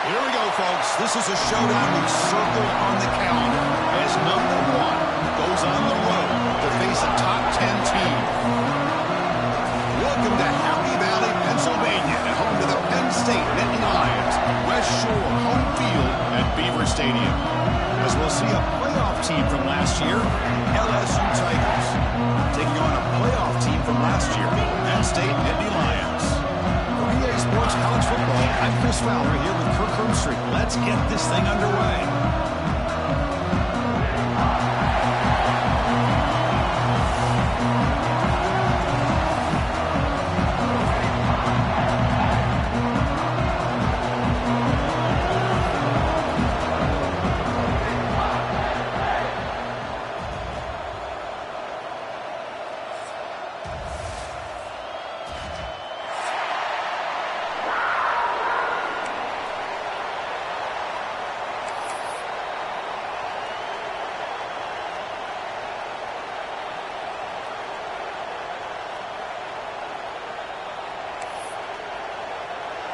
Here we go, folks. This is a showdown we circle on the calendar as number one goes on the road to face a top 10 team. Welcome to Happy Valley, Pennsylvania, and home to the Penn State Nittany Lions, West Shore home field at Beaver Stadium. As we'll see a playoff team from last year, LSU Tigers, taking on a playoff team from last year, Penn State Nittany Lions. For EA Sports College Football, I'm Chris Fowler here with Kirk Herbstreit. Let's get this thing underway.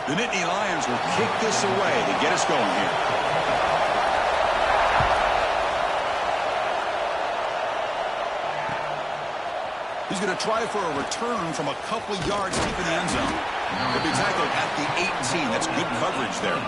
The Nittany Lions will kick this away to get us going here. He's going to try for a return from a couple of yards deep in the end zone. He'll be tackled at the 18. That's good coverage there.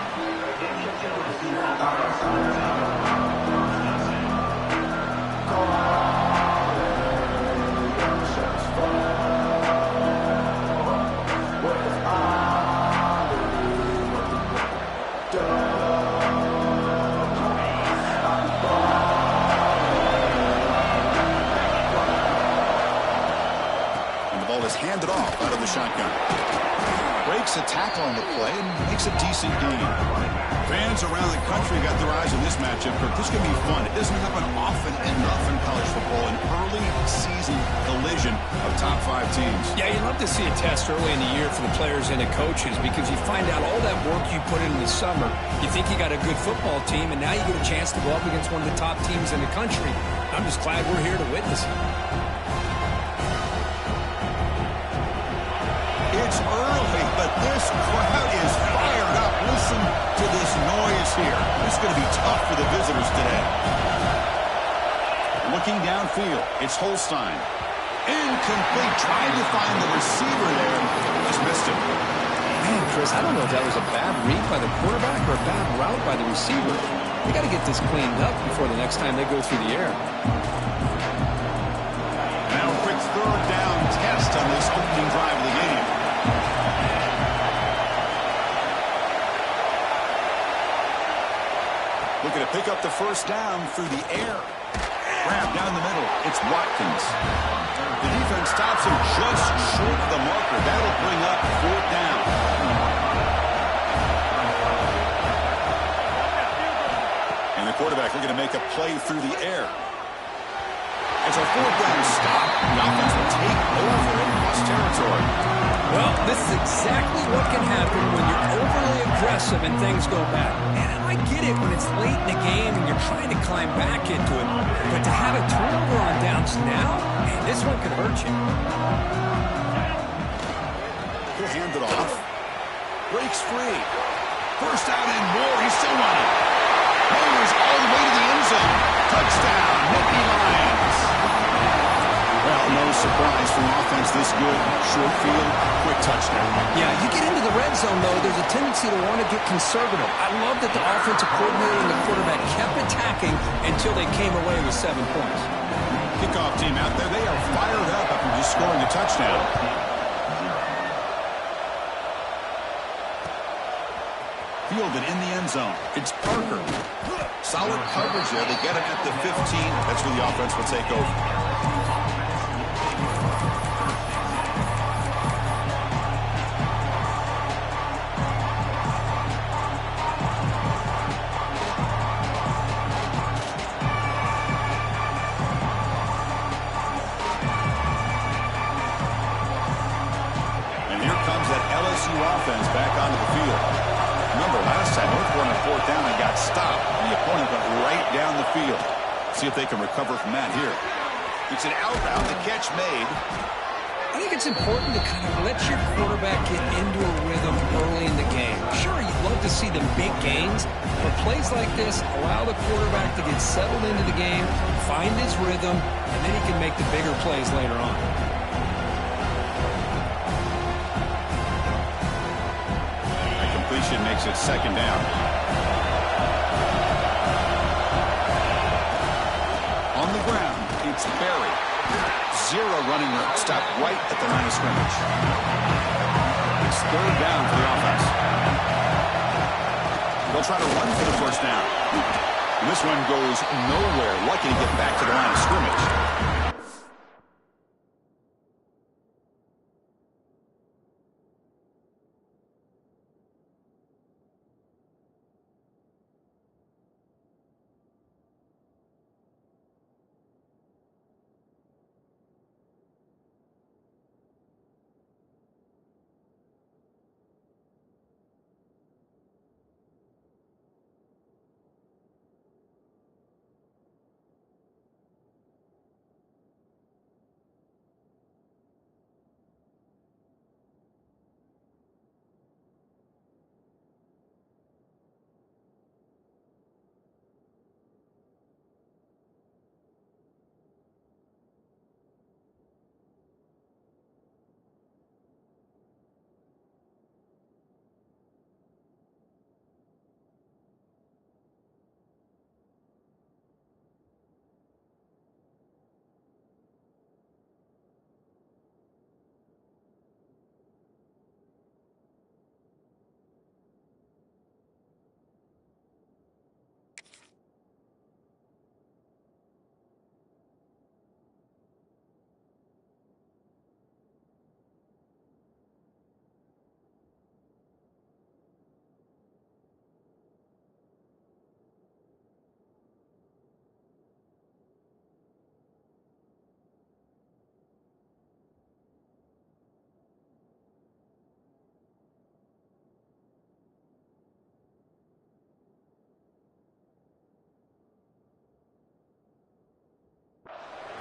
Handed off out of the shotgun. Breaks a tackle on the play and makes a decent gain. Fans around the country got their eyes on this matchup. This is going to be fun. It doesn't happen often enough in college football, an early season collision of top 5 teams. Yeah, you love to see a test early in the year for the players and the coaches because you find out all that work you put in the summer. You think you got a good football team, and now you get a chance to go up against one of the top teams in the country. I'm just glad we're here to witness it. It's early, but this crowd is fired up. Listen to this noise here. It's going to be tough for the visitors today. Looking downfield, it's Holstein. Incomplete, trying to find the receiver there. Just missed him. Man, Chris, I don't know if that was a bad read by the quarterback or a bad route by the receiver. They got to get this cleaned up before the next time they go through the air. Now a quick third down test on this opening drive of the game. Looking to pick up the first down through the air. Grab down the middle. It's Watkins. The defense stops him just short of the marker. That'll bring up 4th down. And the quarterback looking to make a play through the air. It's a 4th down stop. The offense will take over in cross territory. Well, this is exactly what can happen when you're overly aggressive and things go bad. And I get it when it's late in the game and you're trying to climb back into it. But to have a turnover on downs now, man, this one could hurt you. He'll hand it off. Breaks free. First down and more. He's still running. Mayors all the way to the end zone. Touchdown, Nittany Lions. Well, no surprise for an offense this good. Short field, quick touchdown. Yeah, you get into the red zone, though, there's a tendency to want to get conservative. I love that the offensive coordinator and the quarterback kept attacking until they came away with 7 points. Kickoff team out there, they are fired up after just scoring a touchdown. Fielded in the end zone. It's Parker. Solid coverage there. They get him at the 15. That's where the offense will take over. LSU offense back onto the field. Remember, last time, North won a 4th down and got stopped. The opponent went right down the field. See if they can recover from that here. It's an out route. The catch made. I think it's important to kind of let your quarterback get into a rhythm early in the game. Sure, you'd love to see the big gains, but plays like this allow the quarterback to get settled into the game, find his rhythm, and then he can make the bigger plays later on. A completion makes it second down. On the ground, it's Berry. Zero running room. Stopped right at the line of scrimmage. It's third down for the offense. They'll try to run for the first down. And this one goes nowhere. Lucky to get back to the line of scrimmage.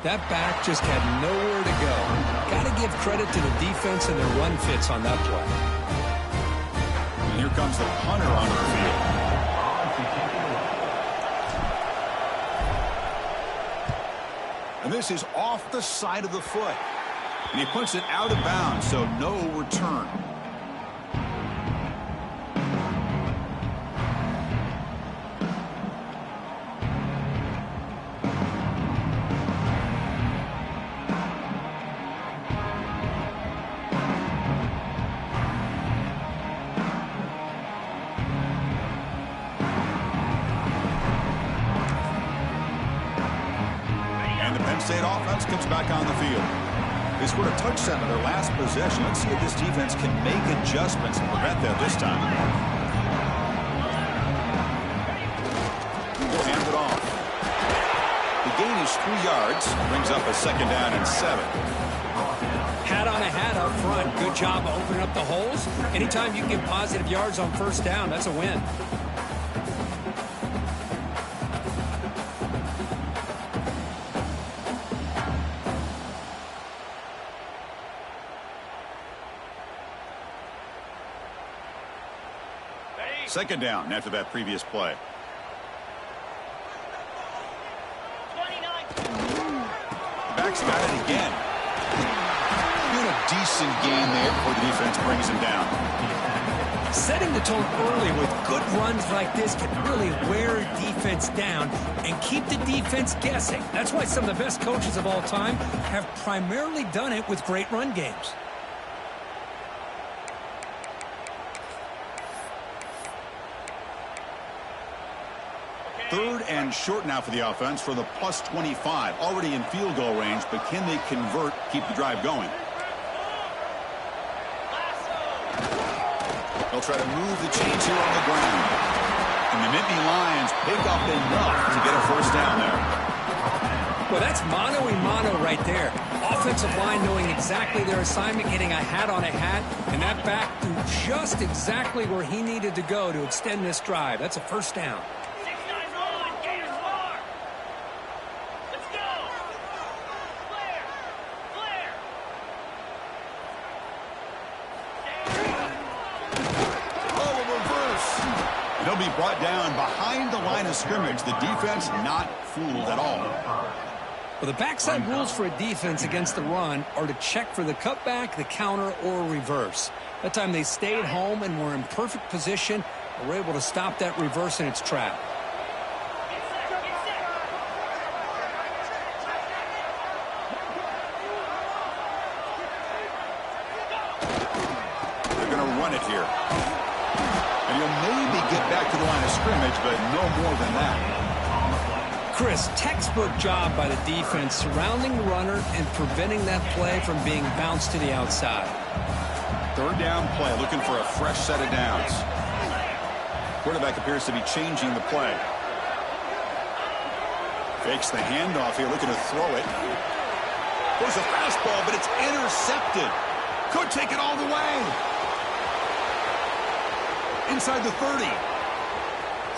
That back just had nowhere to go. Got to give credit to the defense and their run fits on that play. And here comes the punter onto the field. And this is off the side of the foot. And he puts it out of bounds, so no return. State offense comes back on the field. They scored a touchdown in their last possession. Let's see if this defense can make adjustments and prevent that this time. We'll hand it off. The gain is 3 yards. Brings up a second down and 7. Hat on a hat up front. Good job opening up the holes. Anytime you can get positive yards on first down, that's a win. Second down after that previous play. 29. Back's got it again. Doing a decent gain there before the defense brings him down. Setting the tone early with good runs like this can really wear a defense down and keep the defense guessing. That's why some of the best coaches of all time have primarily done it with great run games. Third and short now for the offense for the plus 25. Already in field goal range, but can they convert, keep the drive going? They'll try to move the chains here on the ground. And the Nittany Lions pick up enough to get a first down there. Well, that's mano-a-mano right there. Offensive line knowing exactly their assignment, getting a hat on a hat, and that back to just exactly where he needed to go to extend this drive. That's a first down. He'll be brought down behind the line of scrimmage. The defense not fooled at all. Well, the backside rules for a defense against the run are to check for the cutback, the counter, or reverse. That time they stayed home and were in perfect position and were able to stop that reverse in its track. They're going to run it here. And he'll maybe get back to the line of scrimmage, but no more than that. Chris, textbook job by the defense surrounding the runner and preventing that play from being bounced to the outside. Third down play, looking for a fresh set of downs. Quarterback appears to be changing the play. Fakes the handoff here, looking to throw it. There's a fastball, but it's intercepted. Could take it all the way. Inside the 30.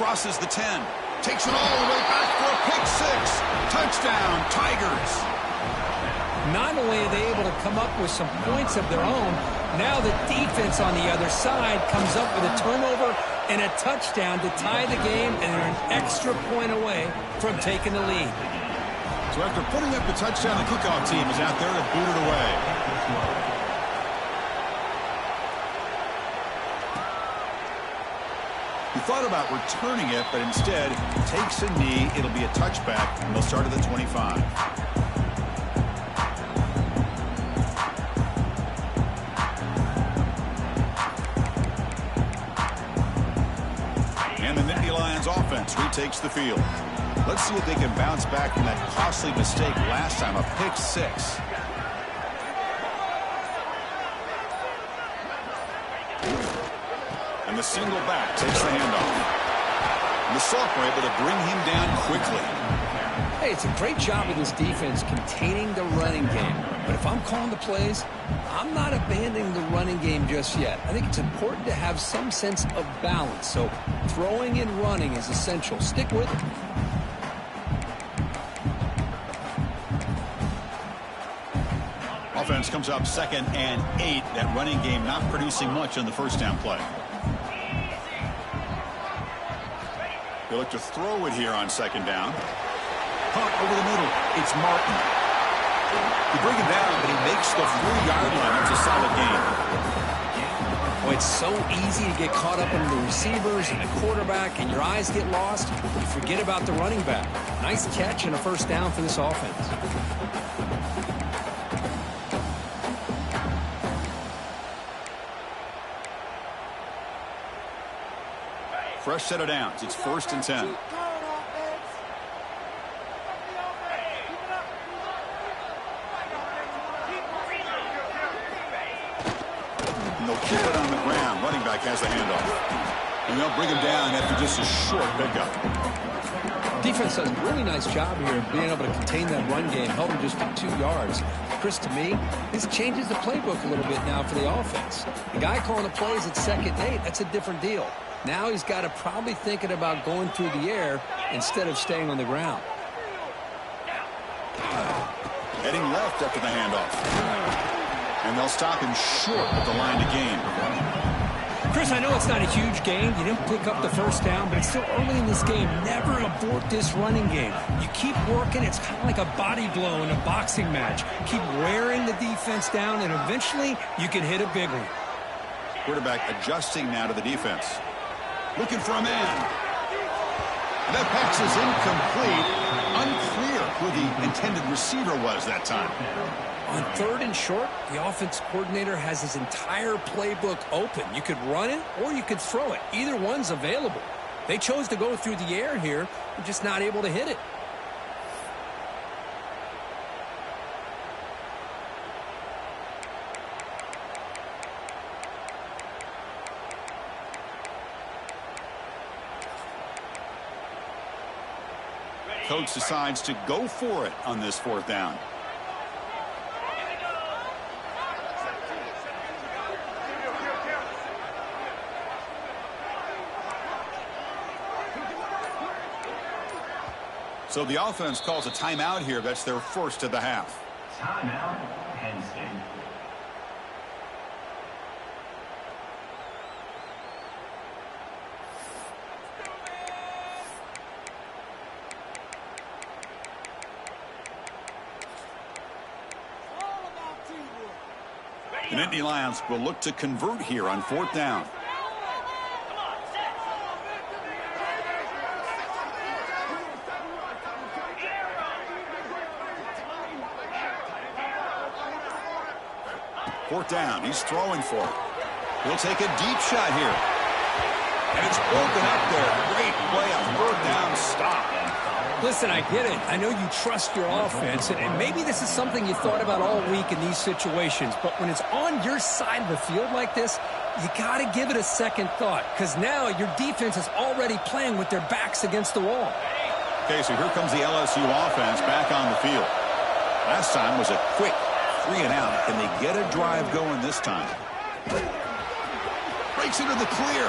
Crosses the 10. Takes it all the way back for a pick six. Touchdown, Tigers. Not only are they able to come up with some points of their own, now the defense on the other side comes up with a turnover and a touchdown to tie the game, and they're an extra point away from taking the lead. So after putting up the touchdown, the kickoff team is out there to boot it away. He thought about returning it, but instead takes a knee. It'll be a touchback, and they'll start at the 25. And the Nittany Lions offense retakes the field. Let's see if they can bounce back from that costly mistake last time, a pick six. And the single back takes the handoff. And the sophomore able to bring him down quickly. Hey, it's a great job of this defense containing the running game. But if I'm calling the plays, I'm not abandoning the running game just yet. I think it's important to have some sense of balance. So throwing and running is essential. Stick with it. Offense comes up 2nd and 8. That running game not producing much on the first down play. They look to throw it here on 2nd down. Punt over the middle. It's Martin. You bring him down, but he makes the 3-yard line. That's a solid gain. Well, it's so easy to get caught up in the receivers and the quarterback, and your eyes get lost. You forget about the running back. Nice catch and a first down for this offense. Fresh set of downs. It's 1st and 10. And they'll keep it on the ground. Running back has the handoff. And they'll bring him down after just a short pickup. Defense does a really nice job here of being able to contain that run game, held him just to 2 yards. Chris, to me, this changes the playbook a little bit now for the offense. The guy calling the plays at 2nd and 8, that's a different deal. Now he's got to probably thinking about going through the air instead of staying on the ground. Heading left after the handoff. And they'll stop him short at the line to gain. Chris, I know it's not a huge gain. You didn't pick up the first down, but it's still early in this game. Never abort this running game. You keep working. It's kind of like a body blow in a boxing match. Keep wearing the defense down, and eventually you can hit a big one. Quarterback adjusting now to the defense. Looking for a man. That pass is incomplete. Unclear who the intended receiver was that time. On 3rd and short, the offense coordinator has his entire playbook open. You could run it or you could throw it. Either one's available. They chose to go through the air here. They're just not able to hit it. Coach decides to go for it on this 4th down. So the offense calls a timeout here. That's their first of the half. Timeout, Penn State. The Nittany Lions will look to convert here on 4th down. Come on, set. 4th down. He's throwing for it. He'll take a deep shot here. And it's broken up there. Great play, a 3rd down stop. Listen, I get it. I know you trust your offense, and maybe this is something you thought about all week in these situations, but when it's on your side of the field like this, you got to give it a second thought, because now your defense is already playing with their backs against the wall. Okay, so here comes the LSU offense back on the field. Last time was a quick 3 and out. Can they get a drive going this time? Breaks into the clear.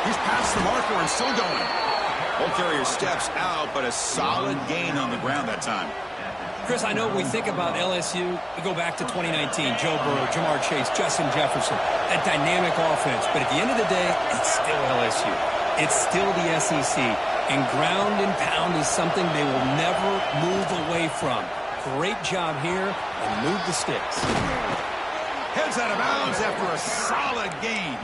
He's past the marker and still going. Ball carrier steps out, but a solid gain on the ground that time. Chris, I know when we think about LSU, we go back to 2019, Joe Burrow, Jamar Chase, Justin Jefferson, that dynamic offense. But at the end of the day, it's still LSU. It's still the SEC. And ground and pound is something they will never move away from. Great job here, and move the sticks. Heads out of bounds after a solid gain.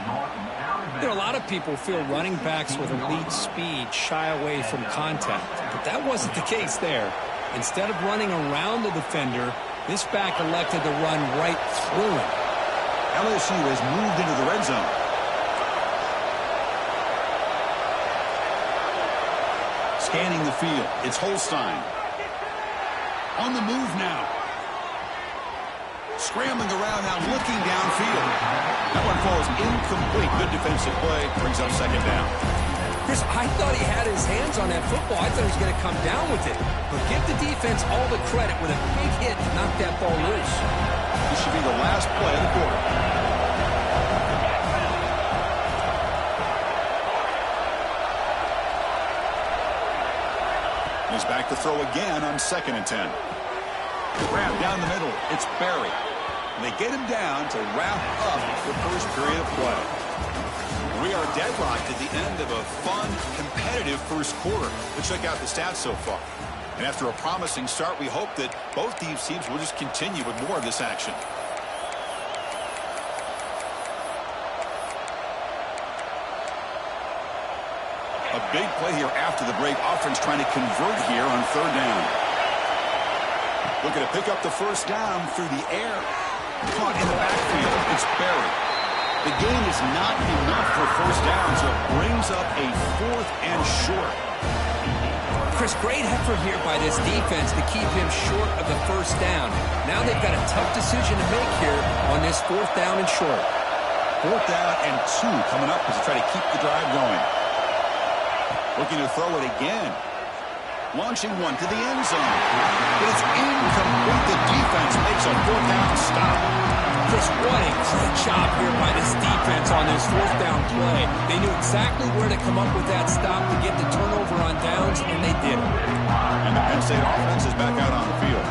There are a lot of people feel running backs with elite speed shy away from contact, but that wasn't the case there. Instead of running around the defender, this back elected to run right through him. LSU has moved into the red zone. Scanning the field, it's Holstein. On the move now. Scrambling around now, looking downfield. That one falls incomplete. Good defensive play. Brings up 2nd down. Chris, I thought he had his hands on that football. I thought he was going to come down with it. But give the defense all the credit with a big hit to knock that ball loose. This should be the last play of the quarter. He's back to throw again on 2nd and 10. Grab down the middle. It's Barry. And they get him down to wrap up the first period of play. We are deadlocked at the end of a fun, competitive first quarter. Let's check out the stats so far. And after a promising start, we hope that both these teams will just continue with more of this action. A big play here after the break. Offense trying to convert here on 3rd down. Looking to pick up the 1st down through the air. Caught in the backfield. It's Barry. The gain is not enough for 1st down, so it brings up a 4th and short. Chris, great effort here by this defense to keep him short of the 1st down. Now they've got a tough decision to make here on this 4th down and short. 4th down and 2 coming up as they try to keep the drive going. Looking to throw it again. Launching one to the end zone. But it's incomplete. The defense makes a 4th down stop. Chris, what a great job here by this defense on this 4th down play. They knew exactly where to come up with that stop to get the turnover on downs, and they did it. And the Penn State offense is back out on the field.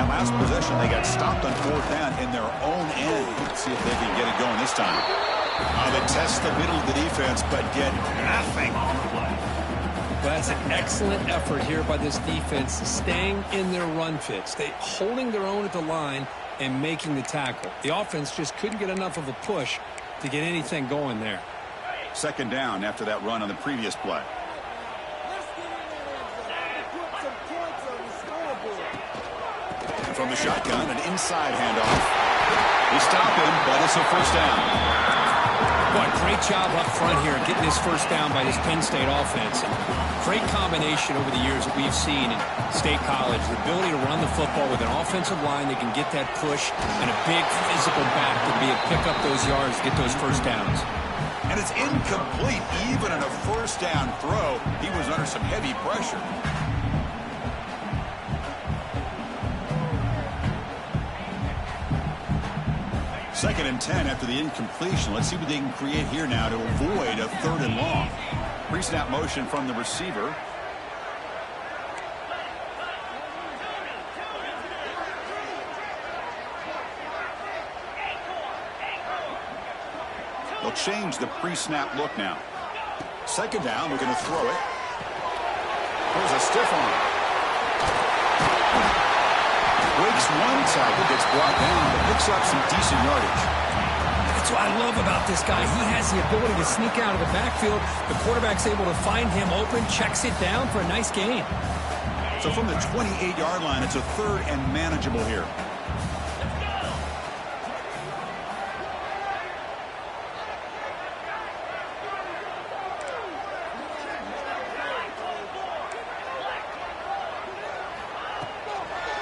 That last possession, they got stopped on 4th down in their own end. Let's see if they can get it going this time. They test the middle of the defense, but get nothing. That's an excellent effort here by this defense, staying in their run fits. They holding their own at the line and making the tackle. The offense just couldn't get enough of a push to get anything going there. 2nd down after that run on the previous play. And from the shotgun, an inside handoff. They stop him, but it's a 1st down. Boy, great job up front here getting this 1st down by this Penn State offense. Great combination over the years that we've seen in State College. The ability to run the football with an offensive line that can get that push and a big physical back to be able to pick up those yards to get those 1st downs. And it's incomplete. Even in a 1st down throw, he was under some heavy pressure. Second and 10 after the incompletion. Let's see what they can create here now to avoid a 3rd and long. Pre-snap motion from the receiver. They'll change the pre-snap look now. 2nd down, we're going to throw it. There's a stiff arm. Breaks one tackle, gets brought down, but picks up some decent yardage. That's what I love about this guy. He has the ability to sneak out of the backfield. The quarterback's able to find him open, checks it down for a nice gain. So from the 28-yard line, it's a third and manageable here.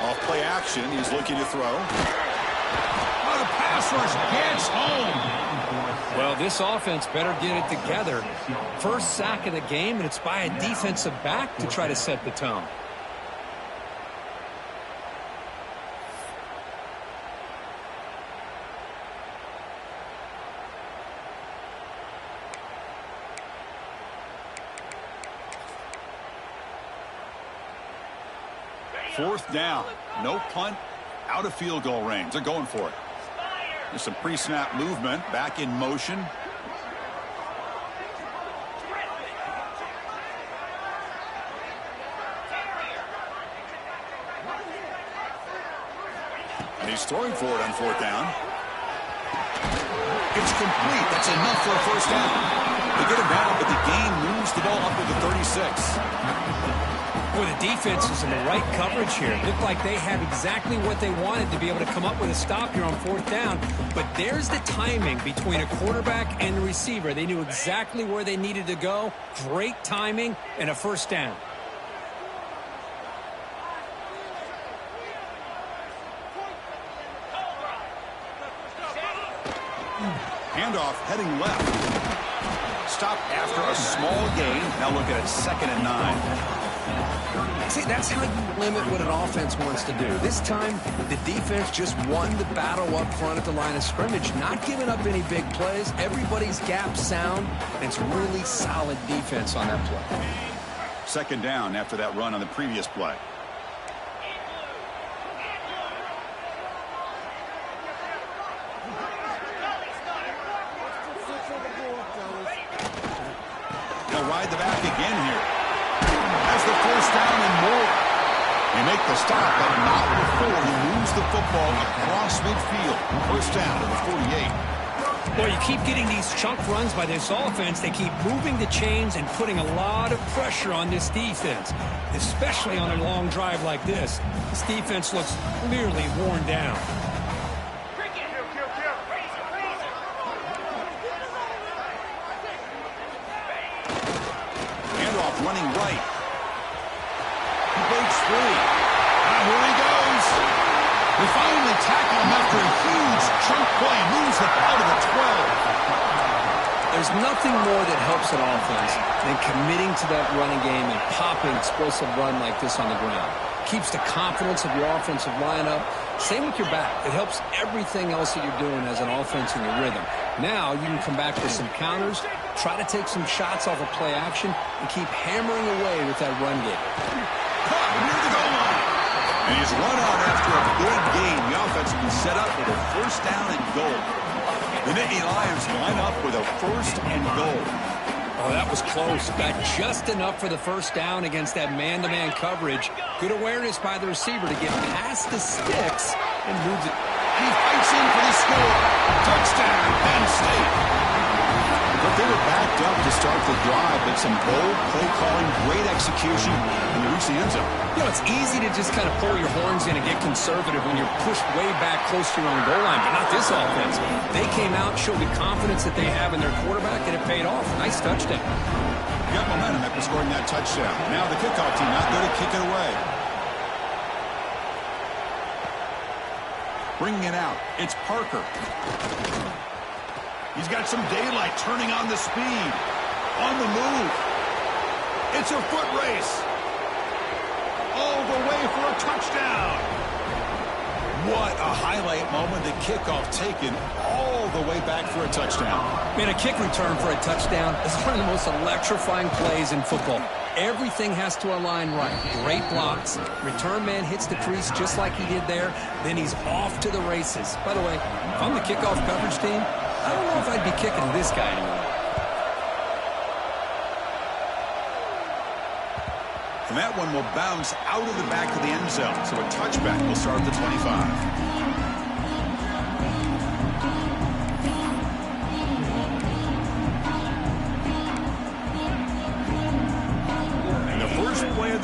Off play action, he's looking to throw. Oh, the pass rush gets home. Well, this offense better get it together. First sack of the game, and it's by a defensive back to try to set the tone. Fourth down. No punt. Out of field goal range. They're going for it. There's some pre-snap movement. Back in motion. And he's throwing for it on fourth down. It's complete. That's enough for a first down. They get him down, but the game moves the ball up to the 36. Boy, the defense is in the right coverage here. Looked like they had exactly what they wanted to be able to come up with a stop here on fourth down. But there's the timing between a quarterback and the receiver. They knew exactly where they needed to go. Great timing and a first down. Handoff heading left. Stop after a small gain. Now look at it, 2nd and 9. See, that's how you limit what an offense wants to do. This time, the defense just won the battle up front at the line of scrimmage, not giving up any big plays. Everybody's gap sound, and it's really solid defense on that play. 2nd down after that run on the previous play. They'll ride the back again here. That's the first down and more. They make the stop, but not before he moves the football across midfield. First down to the 48. Well, you keep getting these chunk runs by this offense. They keep moving the chains and putting a lot of pressure on this defense, especially on a long drive like this. This defense looks clearly worn down. Handoff running right. He breaks free. Now here he goes. We finally tackle him after a huge chunk play. Moves it out of the 12. There's nothing more that helps an offense than committing to that running game and popping explosive run like this on the ground. Keeps the confidence of your offensive lineup. Same with your back. It helps everything else that you're doing as an offense in your rhythm. Now you can come back with some counters, try to take some shots off of play action, and keep hammering away with that run game. Caught near the goal line. And he's run out after a big gain. The offense will be set up with a first down and goal. The Nittany Lions line up with a first and goal. Oh, that was close. Got just enough for the first down against that man-to-man coverage. Good awareness by the receiver to get past the sticks and moves it. He fights in for the score. Touchdown, Penn State. But they were backed up to start the drive, but some bold play calling, great execution, and they reach the end zone. You know, it's easy to just kind of pull your horns in and get conservative when you're pushed way back close to your own goal line, but not this offense. They came out, showed the confidence that they have in their quarterback, and it paid off. Nice touchdown. Got momentum after scoring that touchdown. Now the kickoff team not going to kick it away. Bringing it out, it's Parker. He's got some daylight, turning on the speed. On the move. It's a foot race. All the way for a touchdown. What a highlight moment. The kickoff taken all the way back for a touchdown. Man, a kick return for a touchdown is one of the most electrifying plays in football. Everything has to align right. Great blocks. Return man hits the crease just like he did there. Then he's off to the races. By the way, if I'm the kickoff coverage team, I don't know if I'd be kicking this guy anymore. And that one will bounce out of the back of the end zone. So a touchback will start at the 25.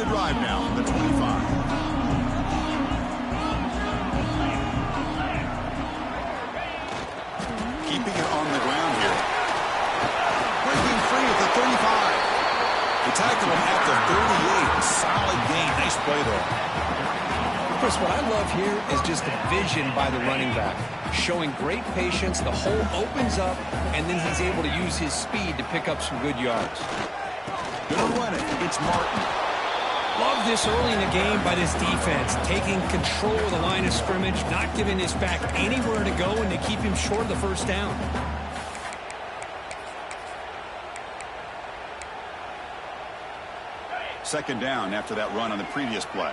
the drive now from the 25. Keeping it on the ground here. Breaking free at the 35. They tackled him at the 38. Solid gain. Nice play there. Chris, what I love here is just the vision by the running back. Showing great patience, the hole opens up, and then he's able to use his speed to pick up some good yards. Gonna run it. It's Martin. Love this early in the game by this defense, taking control of the line of scrimmage, not giving his back anywhere to go, and to keep him short of the first down. Second down after that run on the previous play.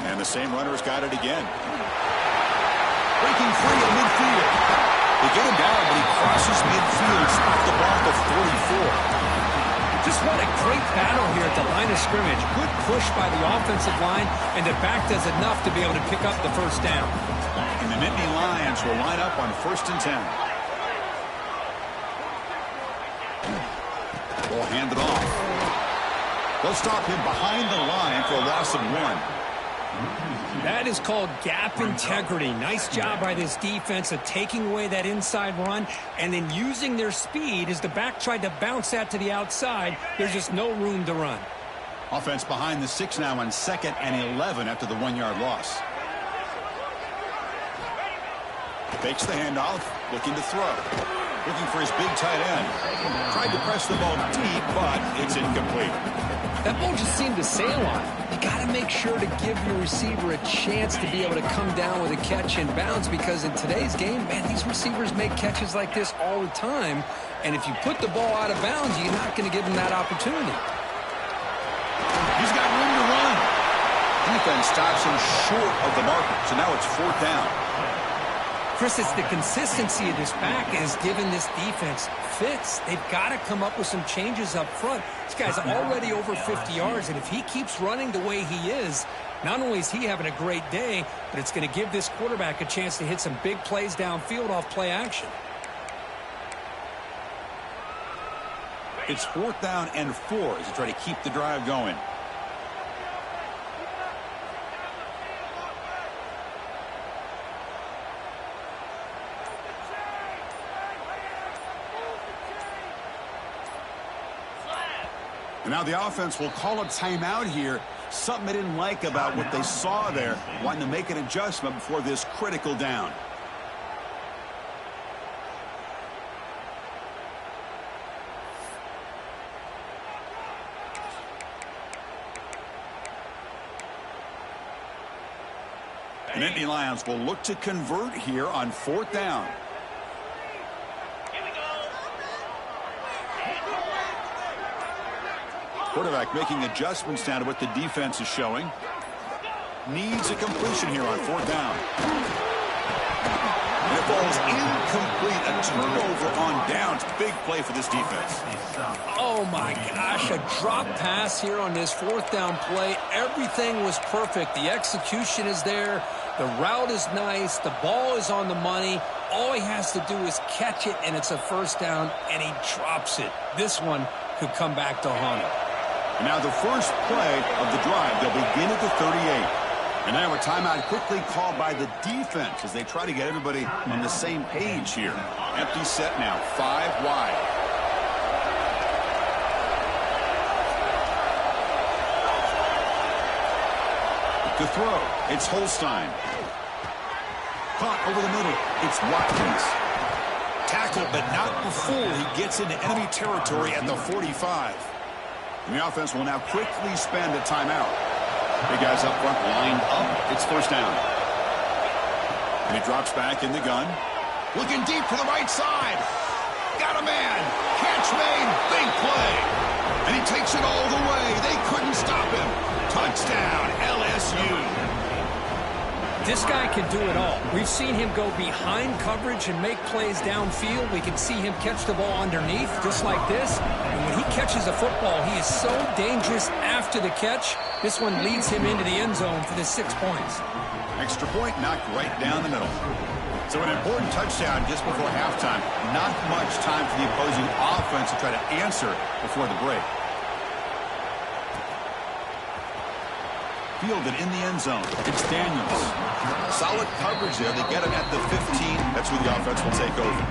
And the same runner's got it again. Breaking free in midfield. They get him down, but he crosses midfield, off the block of 44. Just what a great battle here at the line of scrimmage. Good push by the offensive line, and the back does enough to be able to pick up the first down. And the Nittany Lions will line up on 1st and 10. Ball handed off. They'll stop him behind the line for a loss of 1. That is called gap integrity. Nice job by this defense of taking away that inside run and then using their speed as the back tried to bounce that to the outside. There's just no room to run. Offense behind the 6 now on 2nd and 11 after the 1-yard loss. Fakes the handoff, looking to throw. Looking for his big tight end. Tried to press the ball deep, but it's incomplete. That ball just seemed to sail on. You got to make sure to give your receiver a chance to be able to come down with a catch and bounce, because in today's game, man, these receivers make catches like this all the time. And if you put the ball out of bounds, you're not going to give them that opportunity. He's got room to run. Defense stops him short of the marker, so now it's 4th down. Chris, it's the consistency of this back is giving this defense fits. They've got to come up with some changes up front. This guy's already over 50 yards, and if he keeps running the way he is, not only is he having a great day, but it's going to give this quarterback a chance to hit some big plays downfield off play action. It's 4th down and 4 as they try to keep the drive going. And now the offense will call a timeout here. Something they didn't like about what they saw there. Wanting to make an adjustment before this critical down. The Nittany Lions will look to convert here on 4th down. Quarterback making adjustments down to what the defense is showing. Needs a completion here on 4th down. And it falls incomplete. A turnover on downs. Big play for this defense. Oh, my gosh. A drop pass here on this 4th down play. Everything was perfect. The execution is there. The route is nice. The ball is on the money. All he has to do is catch it, and it's a 1st down, and he drops it. This one could come back to haunt him. And now the first play of the drive. They'll begin at the 38. And now a timeout quickly called by the defense as they try to get everybody on the same page here. Empty set now, 5 wide. To throw, it's Holstein. Caught over the middle, it's Watkins. Tackled, but not before he gets into enemy territory at the 45. And the offense will now quickly spend a timeout. Big guys up front lined up. It's 1st down. And he drops back in the gun. Looking deep to the right side. Got a man. Catch made. Big play. And he takes it all the way. They couldn't stop him. Touchdown, LSU. This guy can do it all. We've seen him go behind coverage and make plays downfield. We can see him catch the ball underneath just like this. And when he catches a football, he is so dangerous after the catch. This one leads him into the end zone for the 6 points. Extra point knocked right down the middle. So an important touchdown just before halftime. Not much time for the opposing offense to try to answer before the break. Fielded in the end zone. It's Daniels. Solid coverage there. They get him at the 15. That's where the offense will take over.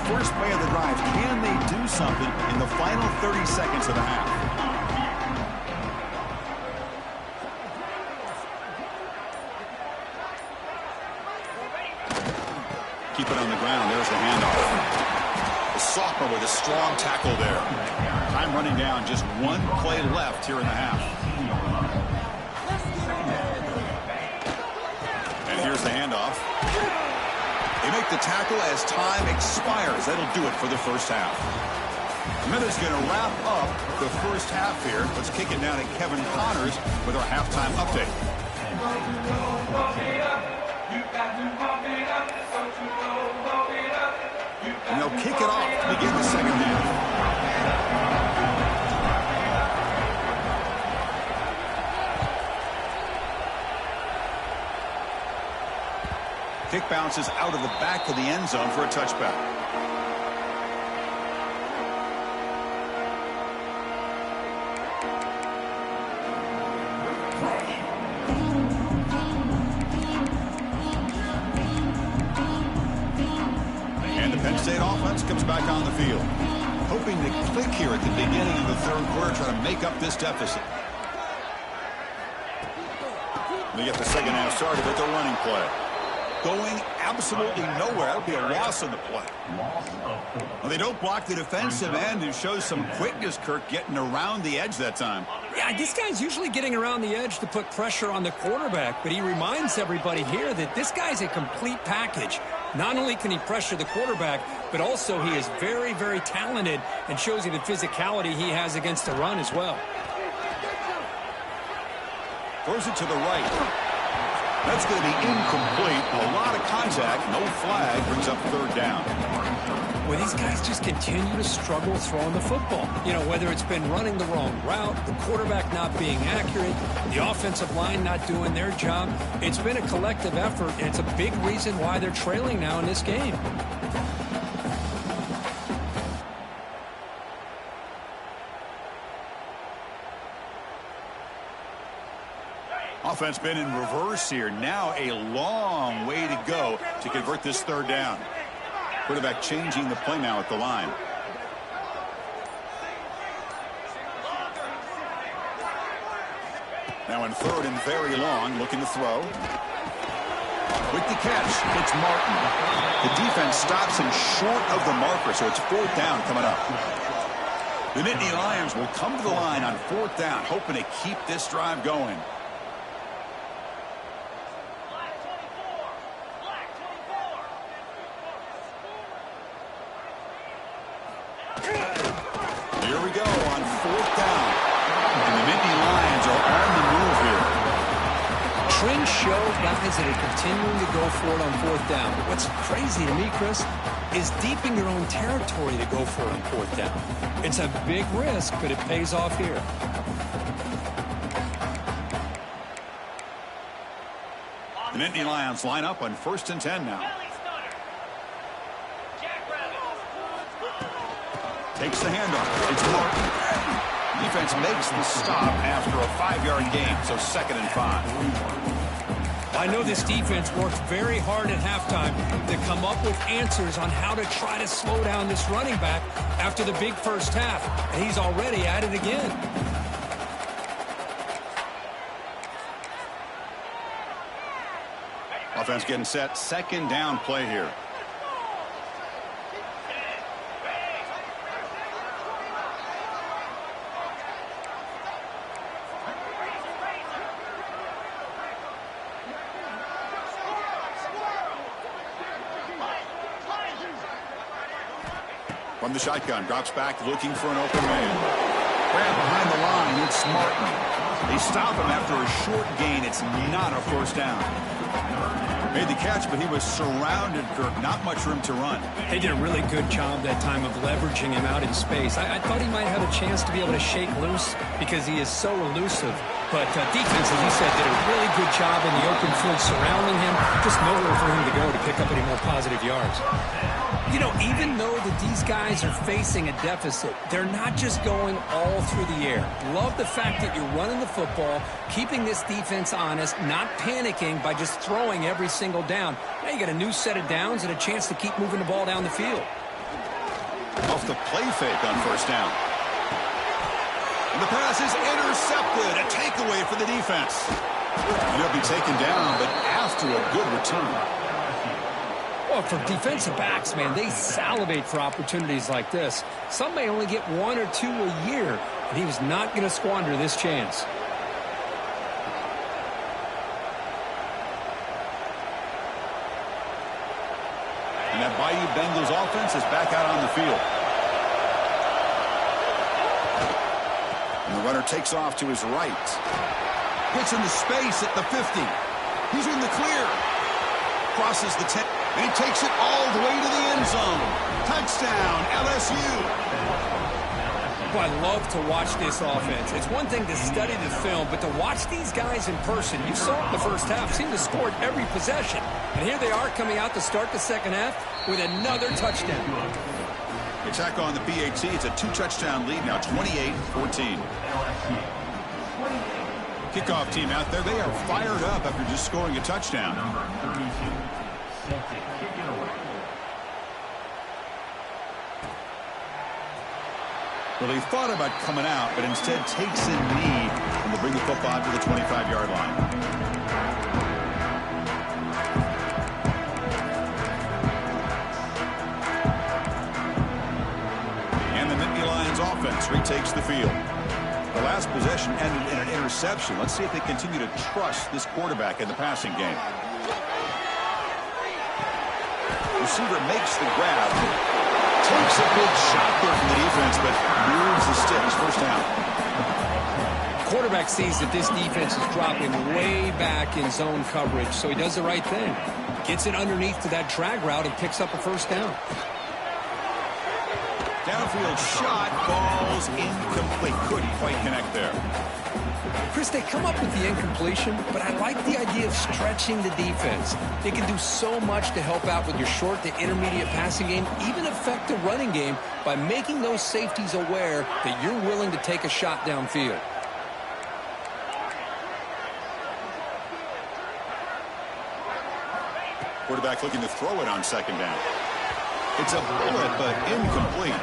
First play of the drive. Can they do something in the final 30 seconds of the half? Keep it on the ground. There's the handoff. The sophomore with a strong tackle there. Time running down. Just one play left here in the half. And here's the handoff. They make the tackle as time expires. That'll do it for the first half. Minutes going to wrap up the first half here. Let's kick it down to Kevin Connors with our halftime update. And they'll kick it off to begin the second half. Kick bounces out of the back of the end zone for a touchback. And the Penn State offense comes back on the field. Hoping to click here at the beginning of the third quarter, trying to make up this deficit. They get the second half started with the running play. Going absolutely nowhere. That would be a loss on the play. Well, they don't block the defensive end, who shows some quickness, Kirk, getting around the edge that time. Yeah, this guy's usually getting around the edge to put pressure on the quarterback, but he reminds everybody here that this guy's a complete package. Not only can he pressure the quarterback, but also he is very, very talented and shows you the physicality he has against the run as well. Throws it to the right. That's going to be incomplete. A lot of contact. No flag. Brings up third down. Well, these guys just continue to struggle throwing the football. You know, whether it's been running the wrong route, the quarterback not being accurate, the offensive line not doing their job. It's been a collective effort, and it's a big reason why they're trailing now in this game. Offense been in reverse here. Now a long way to go to convert this third down. Quarterback changing the play now at the line. Now in third and very long, looking to throw. With the catch, it's Martin. The defense stops him short of the marker, so it's fourth down coming up. The Nittany Lions will come to the line on fourth down, hoping to keep this drive going. Here we go on fourth down. And the Nittany Lions are on the move here. Trends show guys that are continuing to go for it on fourth down. But what's crazy to me, Chris, is deep in your own territory to go for it on fourth down. It's a big risk, but it pays off here. The Nittany Lions line up on 1st and 10 now. Takes the handoff. It's Martin. Defense makes the stop after a 5-yard gain, so 2nd and 5. I know this defense worked very hard at halftime to come up with answers on how to try to slow down this running back after the big first half, and he's already at it again. Offense getting set. 2nd down play here. From the shotgun, drops back looking for an open man. Grab behind the line, it's Martin. They stop him after a short gain. It's not a first down. Made the catch, but he was surrounded, Kirk. Not much room to run. They did a really good job that time of leveraging him out in space. I thought he might have a chance to be able to shake loose because he is so elusive. But defense, as you said, did a really good job in the open field surrounding him. Just nowhere for him to go to pick up any more positive yards. You know, even though that these guys are facing a deficit, they're not just going all through the air. Love the fact that you're running the football, keeping this defense honest, not panicking by just throwing every single down. Now you got a new set of downs and a chance to keep moving the ball down the field. Off the play fake on first down. And the pass is intercepted. A takeaway for the defense. He'll be taken down, but after a good return. Well, for defensive backs, man, they salivate for opportunities like this. Some may only get one or two a year, and he was not going to squander this chance. And that Bayou Bengals offense is back out on the field. And the runner takes off to his right. Gets into space at the 50. He's in the clear. Crosses the 10. And he takes it all the way to the end zone. Touchdown, LSU. Well, I love to watch this offense. It's one thing to study the film, but to watch these guys in person, you saw it in the first half, seemed to score every possession. And here they are coming out to start the second half with another touchdown. Attack on the PAT. It's a 2-touchdown lead now, 28-14. Kickoff team out there. They are fired up after just scoring a touchdown. Well, he thought about coming out, but instead takes a knee and will bring the football to the 25-yard line. And the Nittany Lions offense retakes the field. The last possession ended in an interception. Let's see if they continue to trust this quarterback in the passing game. Receiver makes the grab. Takes a big shot there from the defense, but moves the sticks. First down. Quarterback sees that this defense is dropping way back in zone coverage, so he does the right thing. Gets it underneath to that drag route and picks up a first down. Downfield shot falls incomplete. Couldn't quite connect there. Chris, they come up with the incompletion, but I like the idea of stretching the defense. They can do so much to help out with your short to intermediate passing game, even affect the running game by making those safeties aware that you're willing to take a shot downfield. Quarterback looking to throw it on second down. It's a bullet, but incomplete.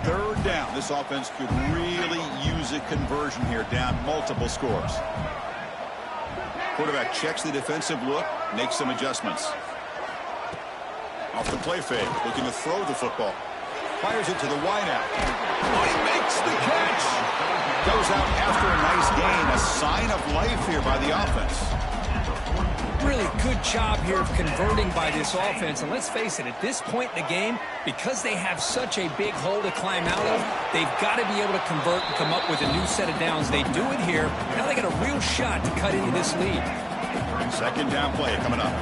Third down. This offense could really use a conversion here, down multiple scores. Quarterback checks the defensive look, makes some adjustments. Off the play fake, looking to throw the football. Fires it to the wideout. Oh, he makes the catch. Goes out after a nice gain. A sign of life here by the offense. Really good job here of converting by this offense. And let's face it, at this point in the game, because they have such a big hole to climb out of, they've got to be able to convert and come up with a new set of downs. They do it here. Now they got a real shot to cut into this lead. Second down play coming up.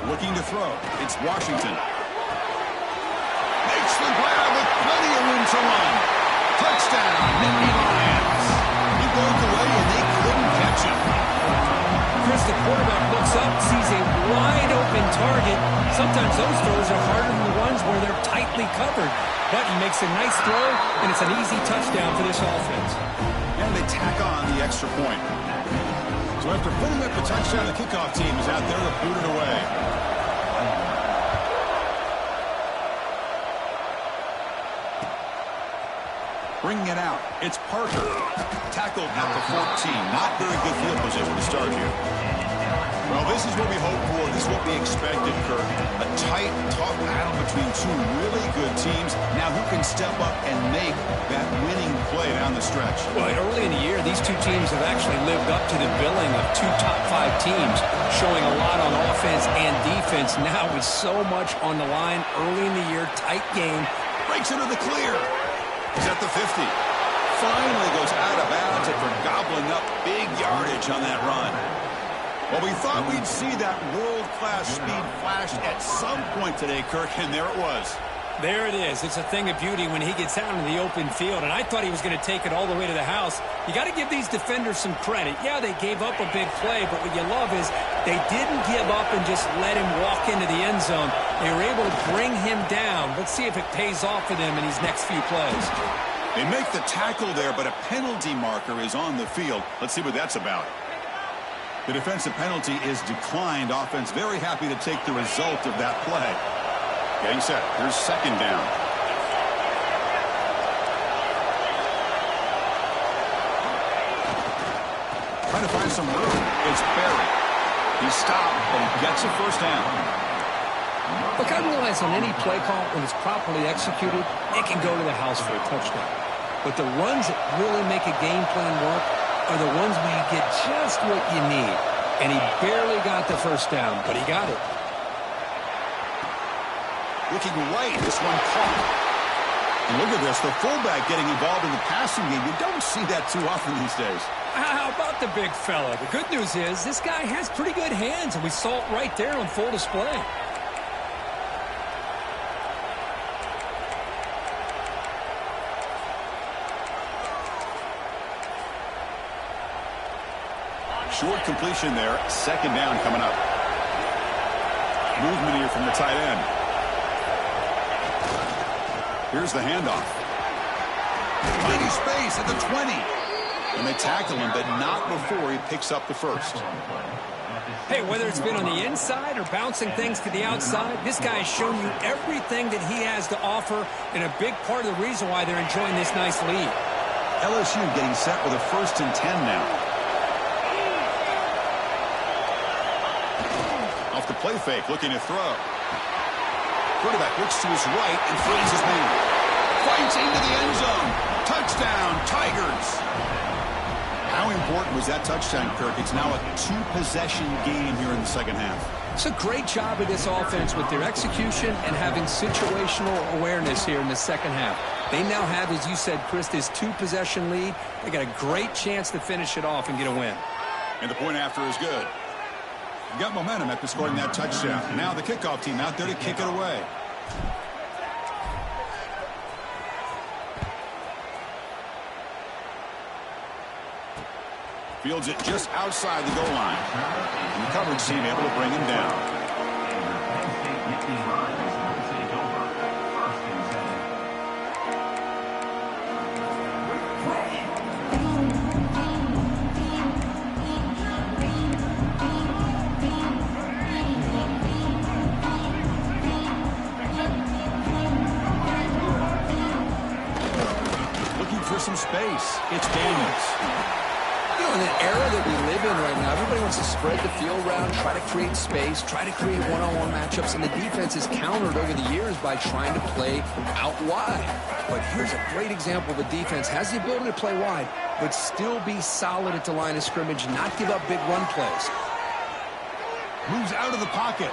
Looking to throw. It's Washington. Makes the grab with plenty of room to run. Touchdown, Nittany Lions. He broke away and they couldn't catch him. Chris, the quarterback looks up, sees a wide-open target. Sometimes those throws are harder than the ones where they're tightly covered. But he makes a nice throw, and it's an easy touchdown for this offense. And they tack on the extra point. So after putting up the touchdown, the kickoff team is out there to boot it away. Bringing it out, it's Parker. Tackled at the 14. Not very good field position to start here. Well, this is what we hope for. This is what we expected, Kirk. A tight, tough battle between two really good teams. Now, who can step up and make that winning play down the stretch? Well, early in the year, these two teams have actually lived up to the billing of two top-5 teams, showing a lot on offense and defense. Now, with so much on the line early in the year, tight game. Breaks into the clear. He's at the 50. Finally goes out of bounds after gobbling up big yardage on that run. Well, we thought we'd see that world-class speed flash at some point today, Kirk, and there it was. There it is. It's a thing of beauty when he gets out in the open field, and I thought he was going to take it all the way to the house. You got to give these defenders some credit. Yeah, they gave up a big play, but what you love is they didn't give up and just let him walk into the end zone. They were able to bring him down. Let's see if it pays off for them in these next few plays. They make the tackle there, but a penalty marker is on the field. Let's see what that's about. The defensive penalty is declined. Offense very happy to take the result of that play. Getting set. Here's second down. Trying to find some room. It's Barry. He stopped, but he gets a first down. Look, I realize on any play call, when it's properly executed, it can go to the house for a touchdown. But the runs that really make a game plan work are the ones where you get just what you need. And he barely got the first down, but he got it. Looking right, this one caught. And look at this, the fullback getting involved in the passing game. You don't see that too often these days. How about the big fella? The good news is this guy has pretty good hands, and we saw it right there on full display. Short completion there. Second down coming up. Movement here from the tight end. Here's the handoff. Mighty space at the 20. And they tackle him, but not before he picks up the first. Hey, whether it's been on the inside or bouncing things to the outside, this guy has shown you everything that he has to offer, and a big part of the reason why they're enjoying this nice lead. LSU getting set with a 1st and 10 now. Off the play fake, looking to throw. Quarterback looks to his right and finds his man. Fights into the end zone. Touchdown, Tigers. How important was that touchdown, Kirk? It's now a 2-possession game here in the second half. It's a great job of this offense with their execution and having situational awareness here in the second half. They now have, as you said, Chris, this 2-possession lead. They got a great chance to finish it off and get a win. And the point after is good. You got momentum after scoring that touchdown. Now the kickoff team out there to kick it away. Fields it just outside the goal line. And the coverage team able to bring him down. Looking for some space. It's Daniels. You know, in the era that we live in right now, everybody wants to spread the field around, try to create space, try to create one-on-one matchups, and the defense is countered over the years by trying to play out wide. But here's a great example. The defense has the ability to play wide, but still be solid at the line of scrimmage, not give up big run plays. Moves out of the pocket.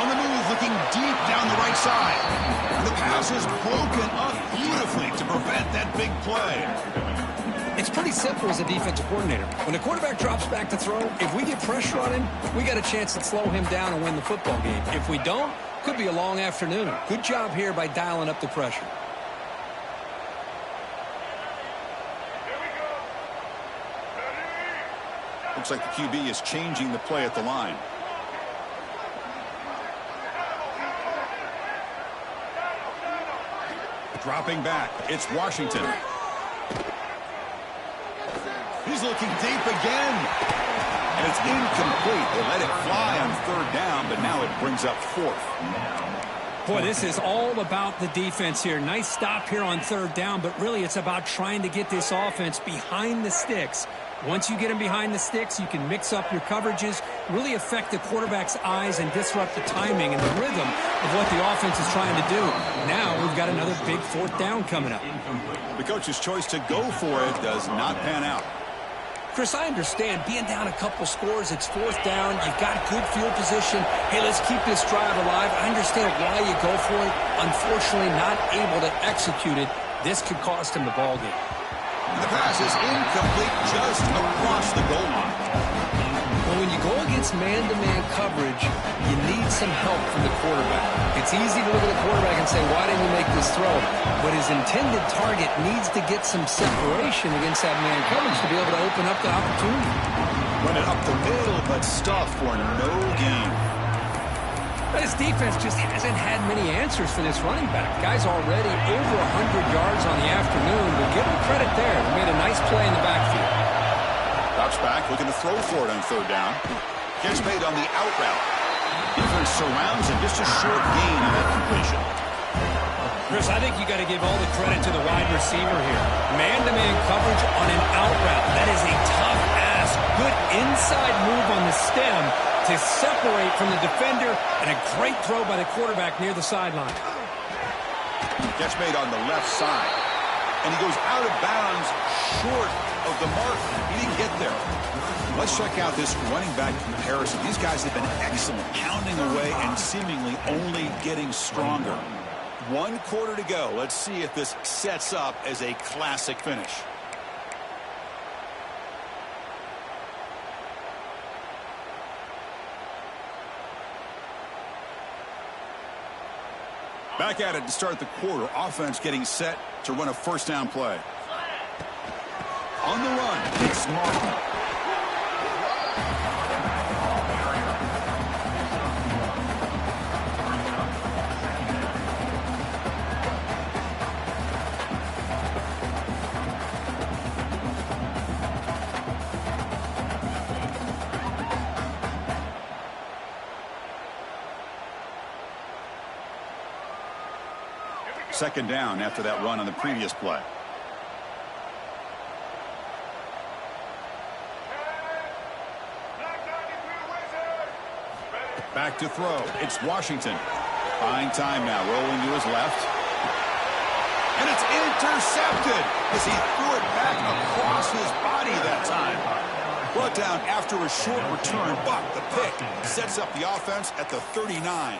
On the move, looking deep down the right side. The pass is broken up beautifully to prevent that big play. It's pretty simple as a defensive coordinator. When the quarterback drops back to throw, if we get pressure on him, we got a chance to slow him down and win the football game. If we don't, could be a long afternoon. Good job here by dialing up the pressure. Looks like the QB is changing the play at the line. Dropping back, it's Washington. He's looking deep again. And it's incomplete. They let it fly on 3rd down, but now it brings up 4th. Boy, this is all about the defense here. Nice stop here on 3rd down, but really it's about trying to get this offense behind the sticks Once you get him behind the sticks, you can mix up your coverages, really affect the quarterback's eyes and disrupt the timing and the rhythm of what the offense is trying to do. Now we've got another big fourth down coming up. The coach's choice to go for it does not pan out. Chris, I understand being down a couple scores, it's fourth down, you've got good field position. Hey, let's keep this drive alive. I understand why you go for it. Unfortunately, not able to execute it. This could cost him the ball game. The pass is incomplete just across the goal line. Well, when you go against man-to-man coverage, you need some help from the quarterback. It's easy to look at the quarterback and say, why didn't he make this throw? But his intended target needs to get some separation against that man coverage to be able to open up the opportunity. Run it up the middle, but stuffed for no gain. But his defense just hasn't had many answers for this running back. Guy's already over 100 yards on the afternoon, but give him credit there. He made a nice play in the backfield. Drops back, looking to throw for it on third down. Gets made on the out route. Defense surrounds him, just a short gain on that completion. Chris, I think you got to give all the credit to the wide receiver here. Man-to-man coverage on an out route. That is a tough ask. Good inside move on the stem to separate from the defender, and a great throw by the quarterback near the sideline. Gets made on the left side, and he goes out of bounds short of the mark. He didn't get there. Let's check out this running back comparison. These guys have been excellent, pounding away and seemingly only getting stronger. 1 quarter to go. Let's see if this sets up as a classic finish. Back at it to start the quarter. Offense getting set to run a first down play. On the run, it's Martin. Second down after that run on the previous play. Back to throw. It's Washington. Buying time now. Rolling to his left. And it's intercepted as he threw it back across his body that time. Brought down after a short return, but the pick sets up the offense at the 39.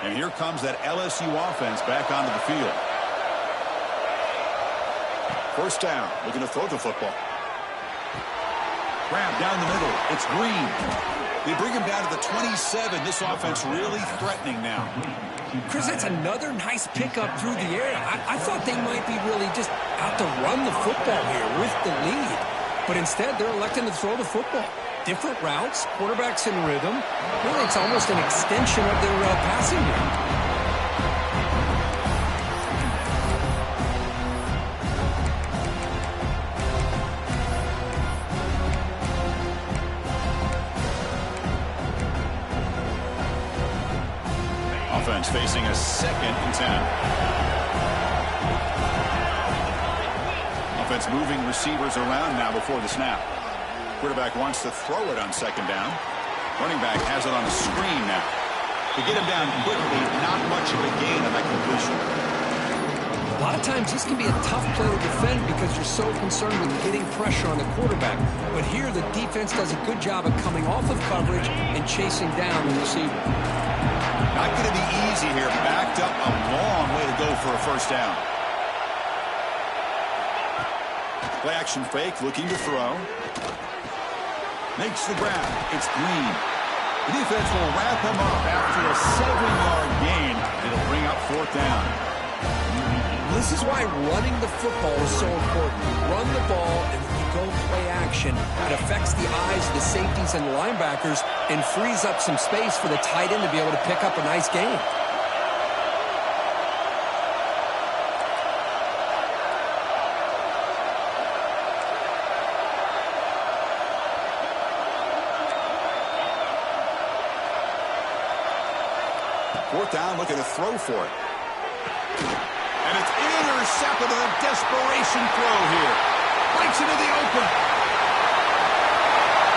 And here comes that LSU offense back onto the field. First down, looking to throw the football. Grab down the middle. It's Green. They bring him down to the 27. This offense really threatening now. Chris, that's another nice pickup through the air. I thought they might be really just out to run the football here with the lead. But instead, they're electing to throw the football. Different routes, quarterbacks in rhythm. Really, it's almost an extension of their passing game. Offense facing a 2nd and 10. Offense moving receivers around now before the snap. Quarterback wants to throw it on second down. Running back has it on the screen now. To get him down quickly, not much of a gain on that completion. A lot of times this can be a tough play to defend because you're so concerned with getting pressure on the quarterback. But here the defense does a good job of coming off of coverage and chasing down the receiver. Not going to be easy here. Backed up a long way to go for a first down. Play action fake, looking to throw. Makes the grab. It's Green. The defense will wrap him up after a 7-yard gain. It'll bring up fourth down. This is why running the football is so important. Run the ball, and when you go play action, it affects the eyes of the safeties and the linebackers and frees up some space for the tight end to be able to pick up a nice gain. fourth down, looking to throw for it. And it's intercepted on a desperation throw here. Breaks into the open.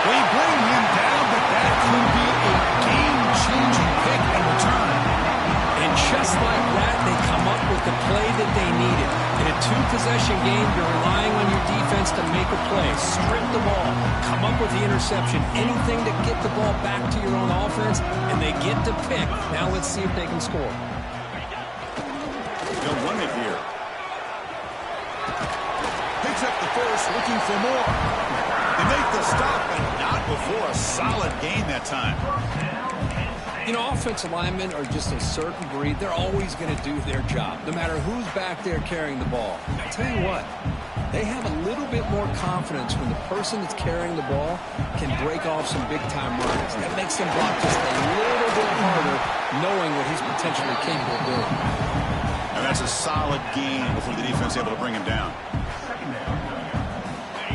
They bring him down, but that could be a game-changing pick in return. And just like that, they come up with the play that they needed. In a two-possession game, you're relying on your defense to make a play. Strip the ball. Come up with the interception. Anything to get the ball back to your own offense, and they get to pick. Now let's see if they can score. They'll run it here. Picks up the first, looking for more. They make the stop, but not before a solid gain that time. You know, offensive linemen are just a certain breed. They're always going to do their job, no matter who's back there carrying the ball. I tell you what, they have a little bit more confidence when the person that's carrying the ball can break off some big-time runs. That makes them block just a little bit harder, knowing what he's potentially capable of doing. And that's a solid gain before the defense is able to bring him down.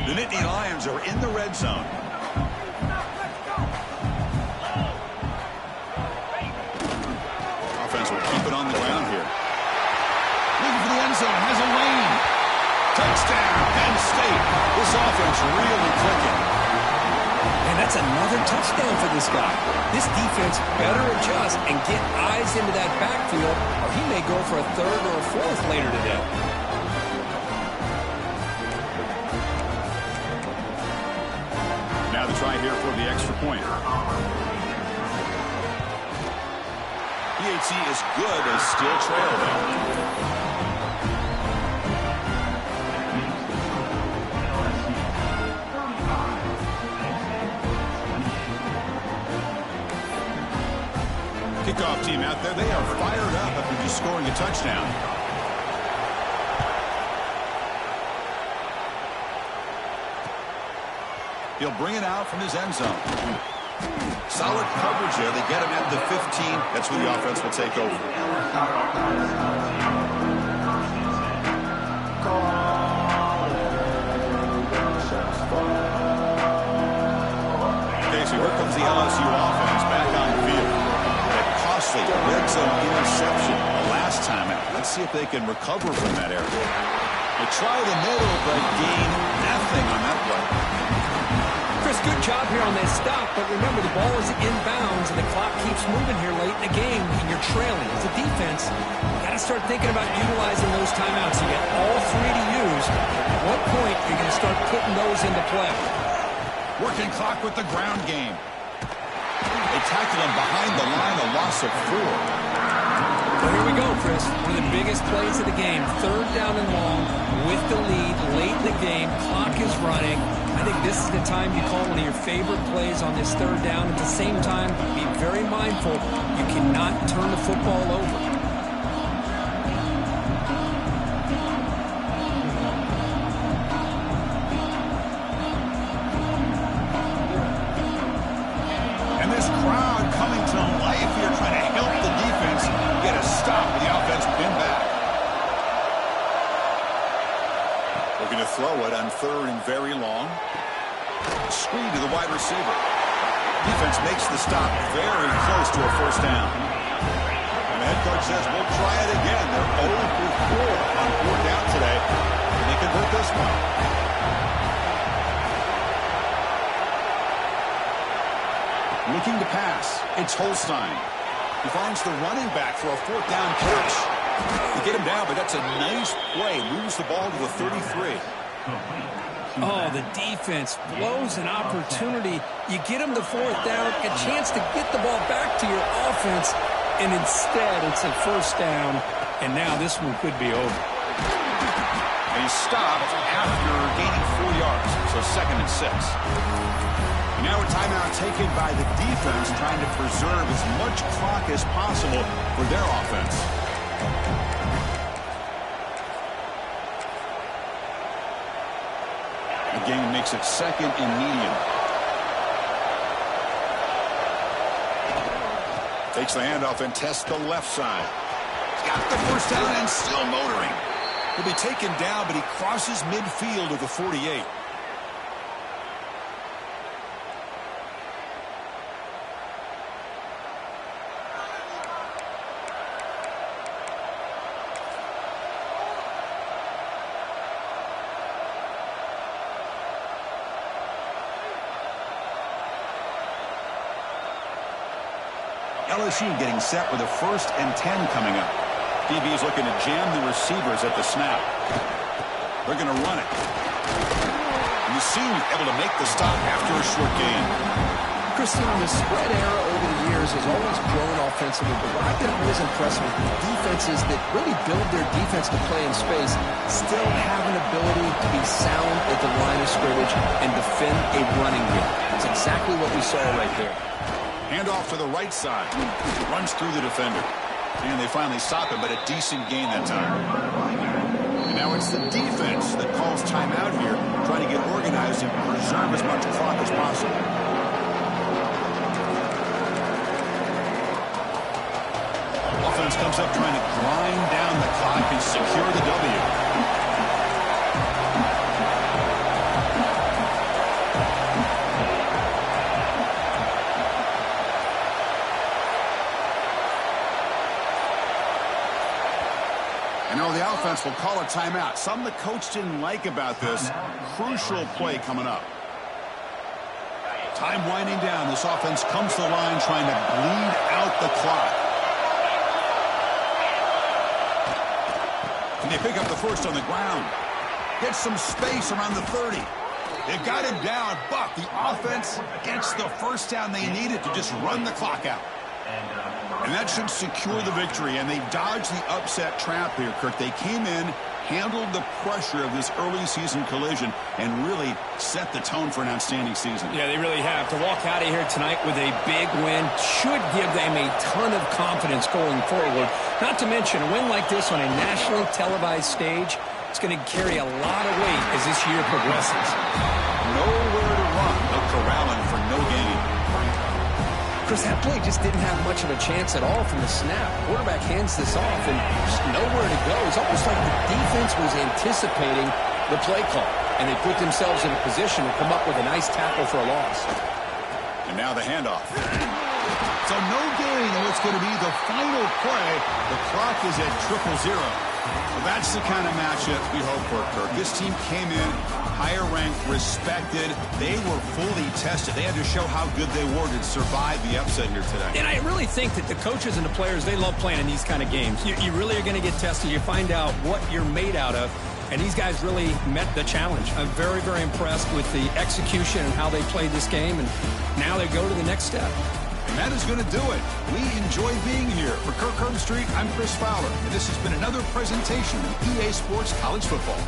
The Nittany Lions are in the red zone. Offense will keep it on the ground here. Looking for the end zone. Has a lane. Touchdown, Penn State. This offense really clicking. And that's another touchdown for this guy. This defense better adjust and get eyes into that backfield, or he may go for a third or a fourth later today. Now the try here for the extra point. PAT is good. They still trail them. Kickoff team out there. They are fired up after just scoring a touchdown. He'll bring it out from his end zone. Solid coverage there. They get him at the 15. That's where the offense will take over. Okay, so here comes the LSU offense back on the field. That costly red zone interception last time out. Let's see if they can recover from that area. They try the middle, but gain nothing on that play. Chris, good job here on that stop, but remember the ball is inbounds and the clock keeps moving here late in the game and you're trailing. As a defense, you got to start thinking about utilizing those timeouts. You get all three to use. At what point are you going to start putting those into play? Working clock with the ground game. They tackle him behind the line, a loss of 4. Well, here we go, Chris. One of the biggest plays of the game. Third down and long with the lead late in the game. Clock is running. I think this is the time you call one of your favorite plays on this third down. At the same time, be very mindful. You cannot turn the football over. And this crowd coming to life here, trying to help the defense get a stop with the offense pinned back. Looking to throw it on third and very long. Screen to the wide receiver. Defense makes the stop very close to a first down. And the head coach says, we'll try it again. They're 0 for 4 on fourth down today. And they convert this one. Looking to pass. It's Holstein. He finds the running back for a fourth down catch. They get him down, but that's a nice play. Moves the ball to the 33. Oh, the defense blows an opportunity. You get them the fourth down, a chance to get the ball back to your offense, and instead it's a first down, and now this one could be over. And he stopped after gaining 4 yards, so second and 6. And now a timeout taken by the defense, trying to preserve as much clock as possible for their offense. The game makes it second and medium. Takes the handoff and tests the left side. He's got the first down and still motoring. He'll be taken down, but he crosses midfield of the 48. LSU getting set with a 1st and 10 coming up. DB's looking to jam the receivers at the snap. They're going to run it. And the senior able to make the stop after a short gain. Christian, the spread era over the years has always grown offensively, but what I've been always impressed with is defenses that really build their defense to play in space still have an ability to be sound at the line of scrimmage and defend a running game. That's exactly what we saw right there. Handoff to the right side. Runs through the defender. And they finally stop him, but a decent gain that time. And now it's the defense that calls timeout here, trying to get organized and preserve as much clock as possible. Offense comes up trying to grind down the clock and secure the W. The offense will call a timeout. Something the coach didn't like about this. Crucial play coming up. Time winding down. This offense comes to the line trying to bleed out the clock. And they pick up the first on the ground. Get some space around the 30. They've got him down, but the offense gets the first down they needed to just run the clock out. And that should secure the victory, and they dodged the upset trap here, Kirk. They came in, handled the pressure of this early season collision, and really set the tone for an outstanding season. Yeah, they really have. To walk out of here tonight with a big win should give them a ton of confidence going forward. Not to mention, a win like this on a nationally televised stage, it's going to carry a lot of weight as this year progresses. Nowhere to run. No corralling for no gain. Chris, that play just didn't have much of a chance at all from the snap. Quarterback hands this off and just nowhere to go. It's almost like the defense was anticipating the play call, and they put themselves in a position to come up with a nice tackle for a loss. And now the handoff. So no gain in what's going to be the final play. The clock is at 0-0. Well, that's the kind of matchup we hope for, Kirk. This team came in higher ranked, respected. They were fully tested. They had to show how good they were to survive the upset here today. And I really think that the coaches and the players, they love playing in these kind of games. You really are going to get tested. You find out what you're made out of. And these guys really met the challenge. I'm very, very impressed with the execution and how they played this game. And now they go to the next step. And that is going to do it. We enjoy being here. For Kirk Herbstreit, I'm Chris Fowler. And this has been another presentation of EA Sports College Football.